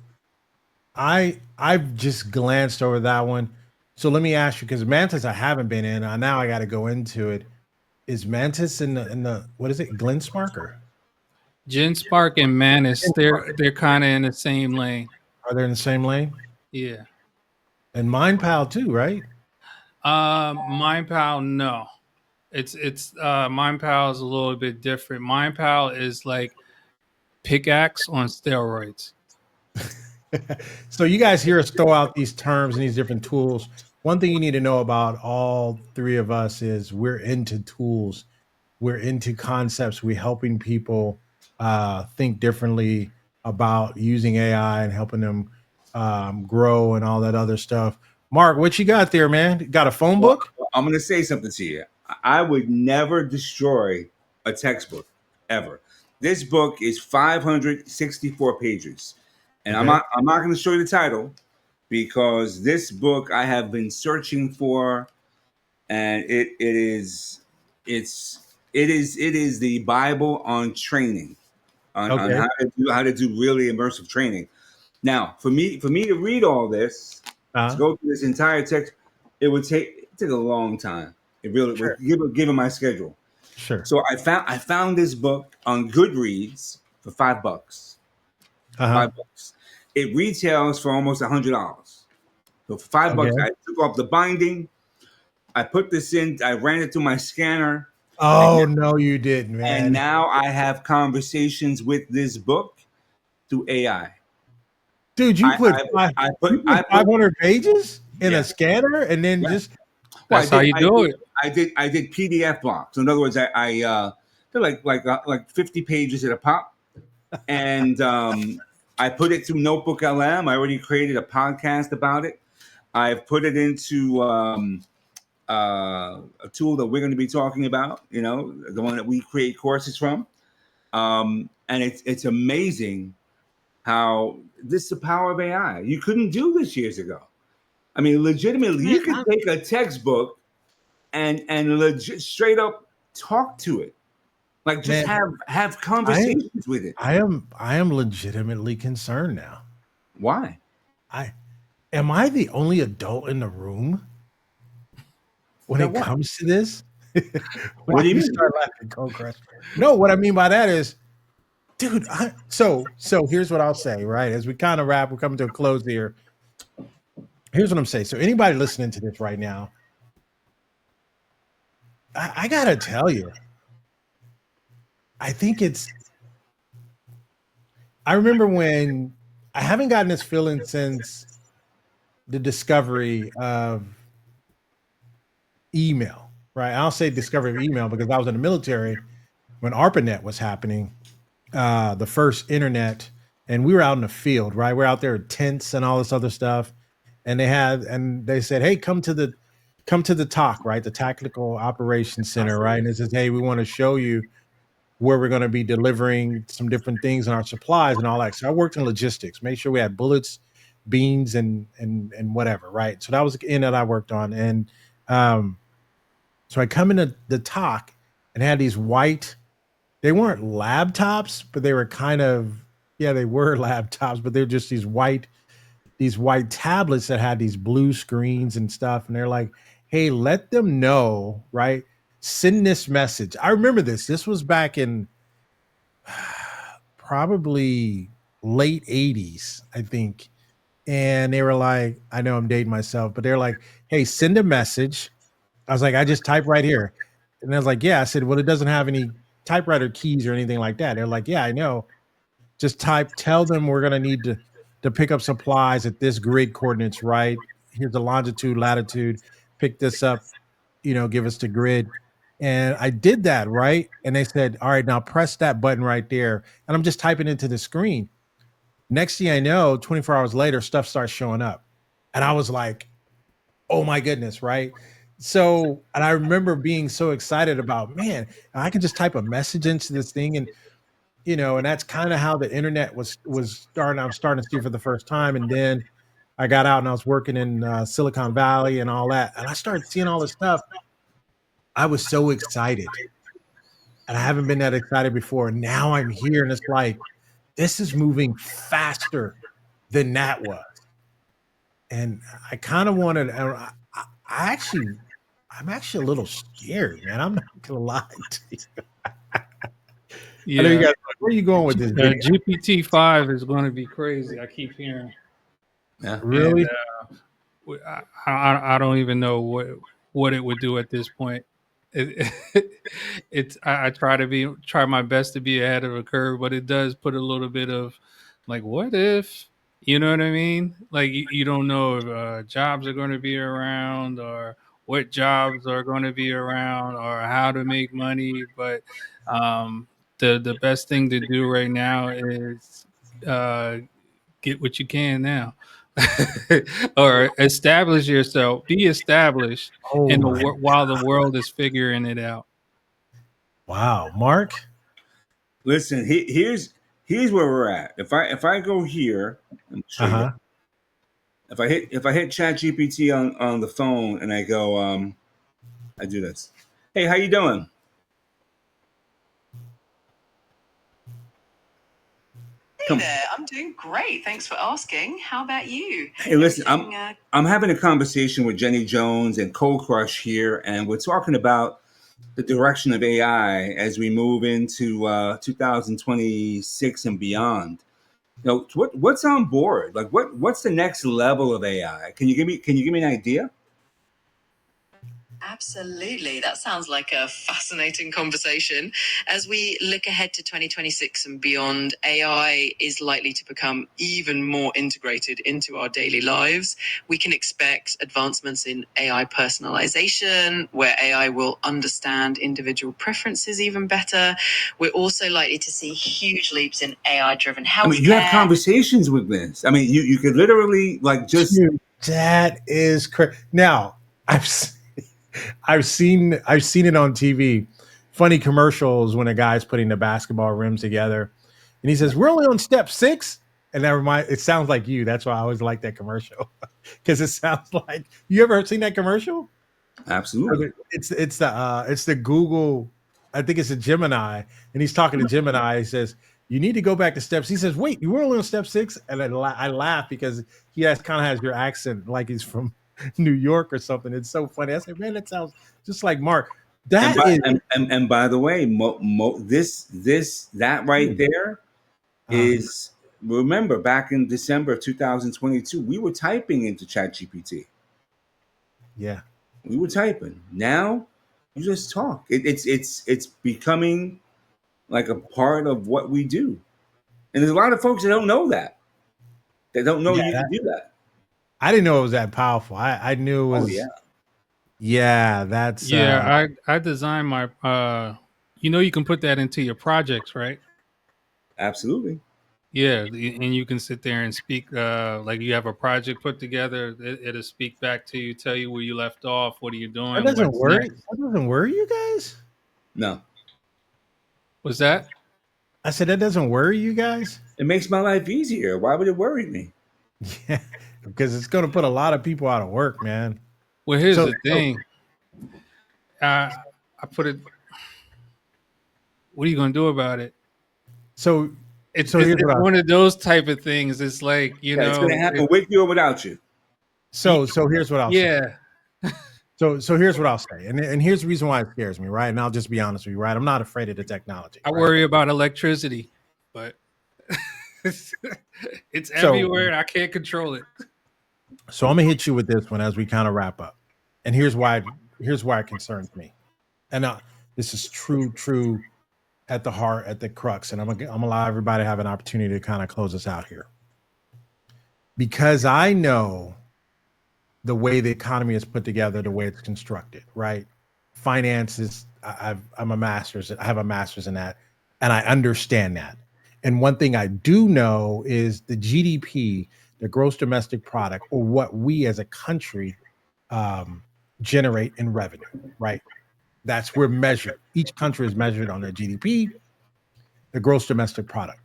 I've just glanced over that one. So let me ask you, because Mantis I haven't been in. Now I got to go into it. Is Mantis in the what is it? Glen Sparker? GenSpark and Manus, they're kind of in the same lane. Are they in the same lane? Yeah. And MindPal too, right? MindPal, no. It's MindPal is a little bit different. MindPal is like pickaxe on steroids. So you guys hear us throw out these terms and these different tools. One thing you need to know about all three of us is we're into tools. We're into concepts. We're helping people think differently about using AI and helping them grow and all that other stuff. Mark, what you got there, man? Got a phone Well, book? I'm going to say something to you. I would never destroy a textbook ever. This book is 564 pages, and Okay. I'm not going to show you the title because this book I have been searching for, and it is the Bible on training on Okay. how to do really immersive training. Now, for me to read all this, to Uh, go through this entire text, it took a long time. It really sure. would given my schedule. Sure. So I found this book on Goodreads for $5. Uh-huh. $5. It retails for almost $100. So for $5, Okay. I took off the binding. I put this in. I ran it through my scanner, and Oh no, you didn't, and man. now I have conversations with this book through AI. Dude, you put I put 500 pages in yeah a scanner and then yeah. just Well, That's how you do it. I did PDF blocks. In other words, they're like 50 pages at a pop, and I put it through Notebook LM. I already created a podcast about it. I've put it into a tool that we're going to be talking about. You know, the one that we create courses from, and it's amazing how this is the power of AI. You couldn't do this years ago. I mean, legitimately, man, you could take a textbook and legit straight up talk to it, like just man, have I conversations with it. I am legitimately concerned now. Why? I am I the only adult in the room when That it what? comes to this? What Why do you you mean? start laughing, Cold Crush? No, what I mean by that is, dude, so here's what I'll say, right? As we kind of wrap, we're coming to a close here. Here's what I'm saying. So anybody listening to this right now, I gotta tell you, I think it's I remember when I haven't gotten this feeling since the discovery of email, right? I'll say discovery of email because I was in the military when ARPANET was happening, the first internet, and we were out in the field, right? We're out there with tents and all this other stuff. And they said, hey, come to the TOC, right? The Tactical Operations Center, right? And it says, hey, we want to show you where we're going to be delivering some different things in our supplies and all that. So I worked in logistics, made sure we had bullets, beans and whatever, right? So that was the end that I worked on, and um, so I come into the talk and had these white. They weren't laptops, but they were kind of, yeah, they were laptops, but they're just these white tablets that had these blue screens and stuff. And they're like, hey, let them know, right? Send this message. I remember this. This was back in probably late 80s, I think. And they were like, I know I'm dating myself, but they're like, hey, send a message. I was like, I just type right here. And I was like, yeah. I said, well, it doesn't have any typewriter keys or anything like that. They're like, yeah, I know. Just type, tell them we're going to need to pick up supplies at this grid coordinates, right? Here's the longitude, latitude, pick this up, give us the grid. And I did that, right? And they said, all right, now press that button right there. And I'm just typing into the screen. Next thing I know, 24 hours later, stuff starts showing up. And I was like, oh my goodness, right? So, and I remember being so excited about, man, I can just type a message into this thing and and that's kind of how the internet was starting. I was starting to see for the first time, and then I got out and I was working in Silicon Valley and all that, and I started seeing all this stuff. I was so excited, and I haven't been that excited before. Now I'm here, and it's like this is moving faster than that was, and I kind of wanted. I'm actually a little scared, man. I'm not gonna lie to you. I know you Yeah, guys. Where are you going with this, Jenny? GPT-5 is going to be crazy. I keep hearing, Yeah. and Really? I don't even know what it would do at this point. It, it's I try my best to be ahead of the curve, but it does put a little bit of like, what if, you know what I mean? Like you don't know if jobs are going to be around, or what jobs are going to be around, or how to make money. But um, the best thing to do right now is uh, get what you can now. Or establish yourself, be established Oh in my! while the world is figuring it out. Wow, Mark. Listen, here's where we're at. If I go here, let me show Uh you. huh. If I hit ChatGPT on the phone and I go, I do this. Hey, how you doing? Hey Come. there, I'm doing great. Thanks for asking. How about you? Hey, listen, I'm Everything I'm having a conversation with Jenny Jones and Cold Crush here, and we're talking about the direction of AI as we move into 2026 and beyond. What's on board? Like what's the next level of AI? Can you give me an idea? Absolutely. That sounds like a fascinating conversation. As we look ahead to 2026 and beyond, AI is likely to become even more integrated into our daily lives. We can expect advancements in AI personalization, where AI will understand individual preferences even better. We're also likely to see huge leaps in AI driven I mean, you have healthcare. conversations with this. I mean, you could literally like just Dude, that is crazy. Now, I've s- I've seen it on TV. Funny commercials when a guy's putting the basketball rims together, and he says, "We're only on step 6." And it sounds like you. That's why I always like that commercial because it sounds like you ever seen that commercial? absolutely. It's the Google. I think it's a Gemini, and he's talking to Gemini. He says, "You need to go back to steps." He says, "Wait, you were only on step 6," and I laugh because he kind of has your accent, like he's from New York or something. It's so funny. I said, "Man, that sounds just like Mark." And That by is, and by the way, this that right there uh, is, remember back in December of 2022, we were typing into ChatGPT. yeah, We were typing. Now you just talk. It's becoming like a part of what we do. And there's a lot of folks that don't know that. They don't know yeah. you can do that. I didn't know it was that powerful. I knew it Oh was. yeah, Yeah, that's. Yeah, I designed my you can put that into your projects, right? absolutely. Yeah, and you can sit there and speak like you have a project put together, it'll speak back to you, tell you where you left off, what are you That doing, doesn't what's worry. next. That doesn't worry you guys. No, Was that? I said that doesn't worry you guys. it makes my life easier. Why would it worry me? Yeah, because it's going to put a lot of people out of work, man. Well, here's So, the so, thing. I put it. What are you gonna do about it? so, It's so it's, here's it's what I one of those type of things. It's like Yeah, it's going to happen with you or without you. so here's what I'll say. yeah. So here's what I'll say, and here's the reason why it scares me, right? And I'll just be honest with you, right? I'm not afraid of the technology, I right? worry about electricity, but it's So, everywhere and I can't control it. so I'm gonna hit you with this one as we kind of wrap up, and here's why it concerns me, and this is true at the heart, at the crux, and I'm gonna allow everybody to have an opportunity to kind of close us out here because I know the way the economy is put together, the way it's constructed, right? Finances, I'm a master's, I have a master's in that, and I understand that. And one thing I do know is the GDP, the gross domestic product, or what we as a country um, generate in revenue, right? That's we're measured. Each country is measured on their GDP, the gross domestic product.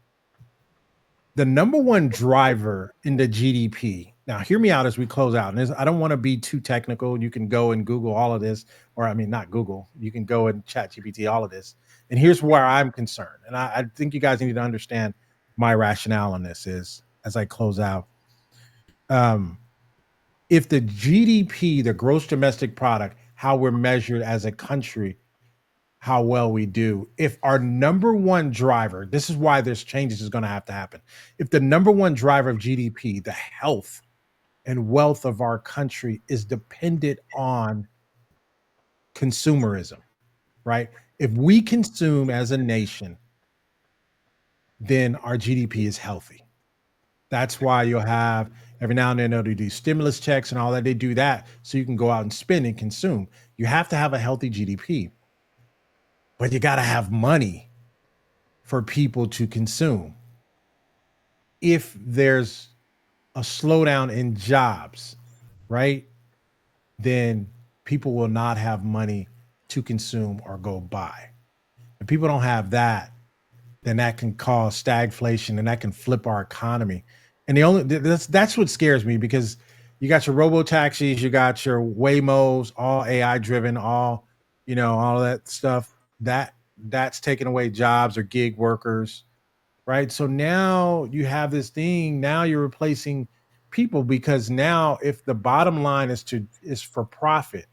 The number one driver in the GDP. Now, hear me out as we close out. And I don't want to be too technical. You can go and Google all of this, or I mean, not Google. You can go and ChatGPT all of this. And here's where I'm concerned. And I think you guys need to understand my rationale on this is as I close out. Um, if the GDP, the gross domestic product, how we're measured as a country, how well we do. If our number one driver, this is why there's changes is going to have to happen. If the number one driver of GDP, the health and wealth of our country is dependent on consumerism, right? If we consume as a nation, then our GDP is healthy. That's why you'll have every now and then they'll do stimulus checks and all that. They do that so you can go out and spend and consume. You have to have a healthy GDP, but you got to have money for people to consume. If there's a slowdown in jobs, right, then people will not have money to consume or go buy. If people don't have that, then that can cause stagflation and that can flip our economy. And the only that's what scares me because you got your robo taxis, you got your Waymos, all AI driven, all all of that stuff. That's taking away jobs or gig workers, right? So now you have this thing. Now you're replacing people because now if the bottom line is for profit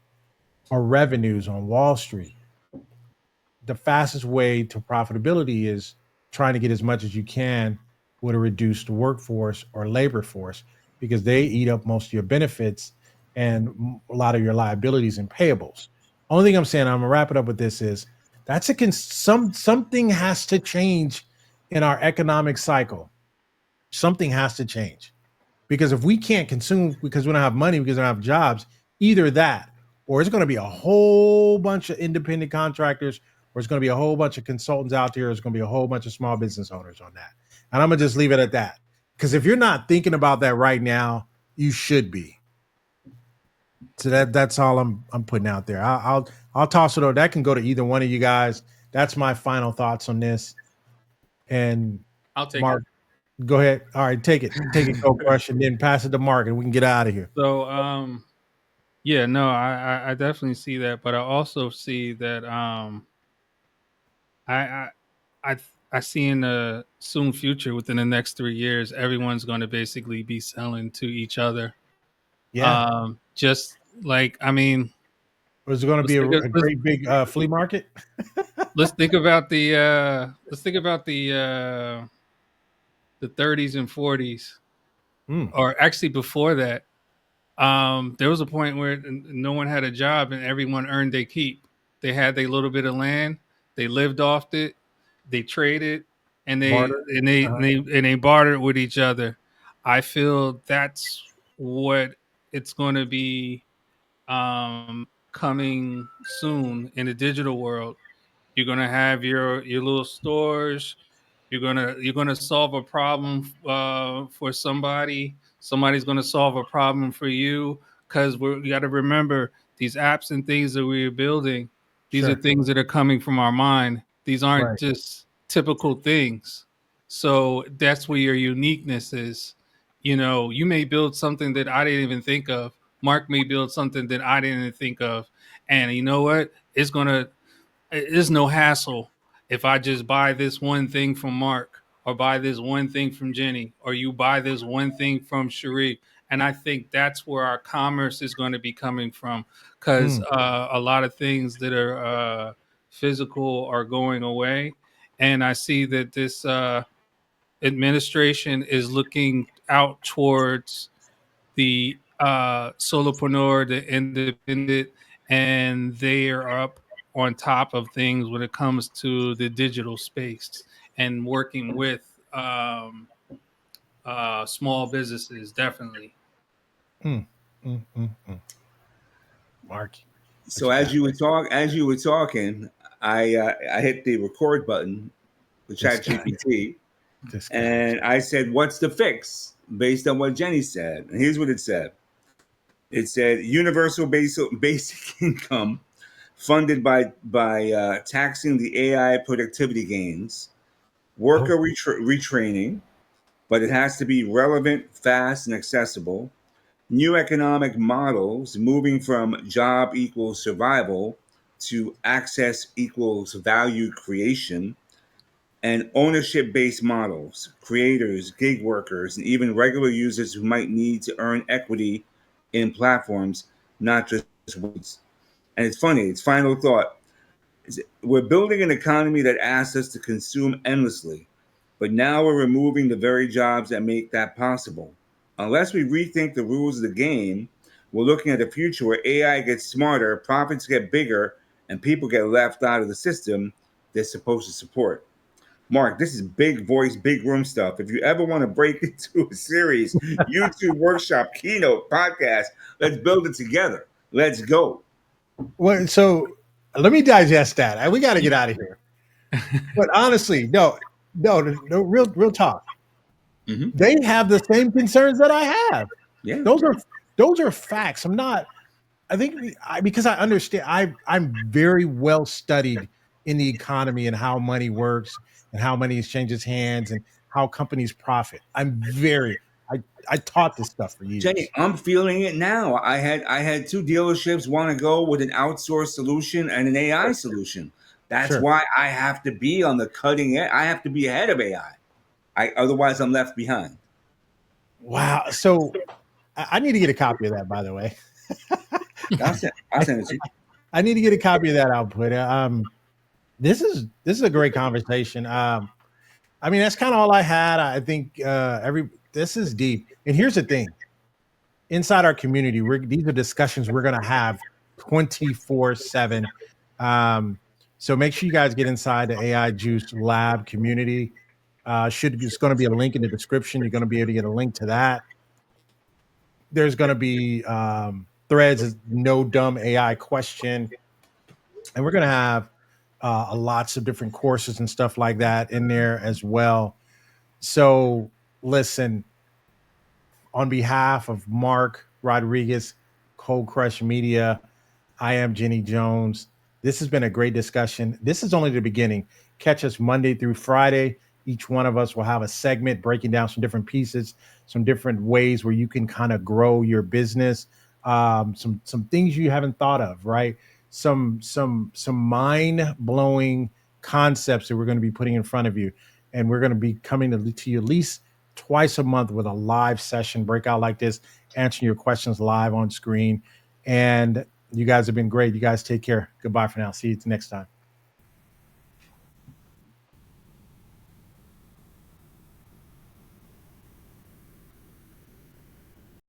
or revenues on Wall Street, the fastest way to profitability is trying to get as much as you can with a reduced workforce or labor force because they eat up most of your benefits and a lot of your liabilities and payables. Only thing I'm saying, I'm gonna wrap it up with this is that's something has to change in our economic cycle. Something has to change because if we can't consume because we don't have money because we don't have jobs, either that or it's going to be a whole bunch of independent contractors or it's going to be a whole bunch of consultants out there. It's going to be a whole bunch of small business owners on that. And I'm going to just leave it at that because if you're not thinking about that right now, you should be. So that's all I'm putting out there. I'll toss it over. That can go to either one of you guys. That's my final thoughts on this. And I'll take Mark, go ahead. All right, take it, go crush, and then pass it to Mark, and we can get out of here. it. So yeah, no, I definitely see that, but I also see that I I I I see in the soon future within the next 3 years, everyone's going to basically be selling to each other. Yeah, Just like I mean, was it going to let's be a, think of, a great big flea market? let's think about the 30s and 40s, Mm, or actually before that. There was a point where no one had a job and everyone earned their keep. They had their little bit of land, they lived off it, they traded, and barter. Uh-huh. they bartered with each other. I feel that's what it's going to be coming soon in the digital world. You're gonna have your little stores. You're gonna solve a problem for somebody. Somebody's gonna solve a problem for you because we got to remember these apps and things that we're building. These are Sure. things that are coming from our mind. These aren't Right. just typical things. So that's where your uniqueness is. You may build something that I didn't even think of. Mark may build something that I didn't even think of. And you know what? It's no hassle if I just buy this one thing from Mark, or buy this one thing from Jenny, or you buy this one thing from Sharif. And I think that's where our commerce is going to be coming from, because Mm, a lot of things that are physical are going away. And I see that this administration is looking out towards the solopreneur, the independent, and they are up on top of things when it comes to the digital space and working with small businesses. Definitely. mm, mm. Mark, what So you got? as you were talking, I hit the record button with This guy, ChatGPT, this guy. and I said, "What's the fix?" Based on what Jenny said, and here's what it said. It said universal basic income funded by taxing the AI productivity gains, Oh, retraining, but it has to be relevant, fast, and accessible. New economic models moving from job equals survival to access equals value creation, and ownership based models, creators, gig workers, and even regular users who might need to earn equity in platforms, not just wages. And it's funny, its final thought is we're building an economy that asks us to consume endlessly, but now we're removing the very jobs that make that possible. Unless we rethink the rules of the game, we're looking at a future where AI gets smarter, profits get bigger, and people get left out of the system they're supposed to support. Mark, this is big voice, big room stuff. If you ever want to break into a series, YouTube workshop, keynote, podcast, let's build it together. Let's go. well, so let me digest that. We got to get out of here. But honestly, no, real talk. Mm-hmm. They have the same concerns that I have. Yeah. Those are those are facts. I'm not. I think because I understand. I'm very well studied in the economy and how money works and how money exchanges hands and how companies profit. I'm very. I taught this stuff for Jenny, years. I'm feeling it now. I had two dealerships want to go with an outsourced solution and an AI Sure. solution. That's Sure. why I have to be on the cutting edge. I have to be ahead of AI. Otherwise I'm left behind. Wow. So I need to get a copy of that. By the way, I'll send it to you. I need to get a copy of that output. This is a great conversation. I mean, that's kind of all I had. I think every this is deep. And here's the thing: inside our community, these are discussions we're going to have 24/7. So make sure you guys get inside the AI Juice Lab community. Should It's going to be a link in the description. You're going to be able to get a link to that. There's going to be threads, no dumb AI question, and we're going to have lots of different courses and stuff like that in there as well. So listen, on behalf of Mark Rodriguez, Cold Crush Media, I am Jenny Jones. This has been a great discussion. This is only the beginning. Catch us Monday through Friday. Each one of us will have a segment breaking down some different pieces, some different ways where you can kind of grow your business, some things you haven't thought of, right? Some mind blowing concepts that we're going to be putting in front of you, and we're going to be coming to you at least twice a month with a live session breakout like this, answering your questions live on screen. And you guys have been great. You guys take care. Goodbye for now. See you next time.